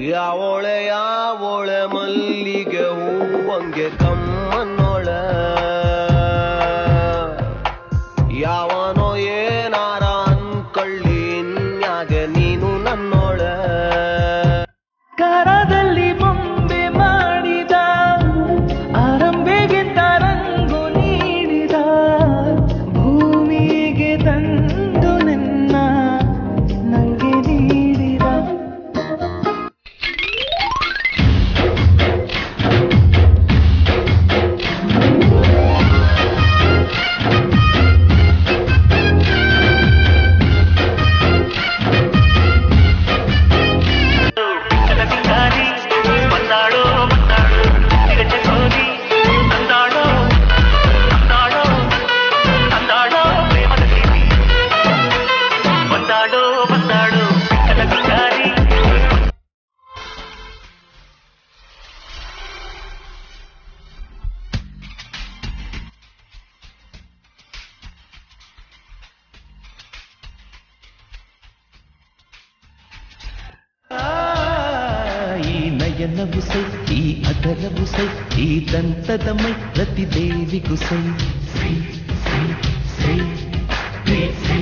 ಯಾವೊಳೆ ಮಲ್ಲಿಗೆ ಹೂವಂಗೆ ಕಮ್ಮನ್ನೋಳ ಯಾವನೋ ಏನಾರ ಅನ್ಕೊಳ್ಳಿ ಇನ್ಯಾಗೆ ನೀನು ನನ್ನೋಳ ಕರದಲ್ಲಿ ಬೊಂಬೆ ಮಾಡಿದ ಆರಂಭೆಗೆ ತರಂಗು ನೀಡಿದ ಭೂಮಿಗೆ ತಂದು ನಿನ್ನ ನಂಗೆ ನೀಡಿದ ನಯನವು ಸೈ ಈ ಅದರವು ಸೈ ಈ ದಂತದ ಮೈ ಪ್ರತಿದೇವಿಗೂ ಸೈ ಶ್ರೀ ಶ್ರೀ ಶ್ರೀ ಶ್ರೀ ಶ್ರೀ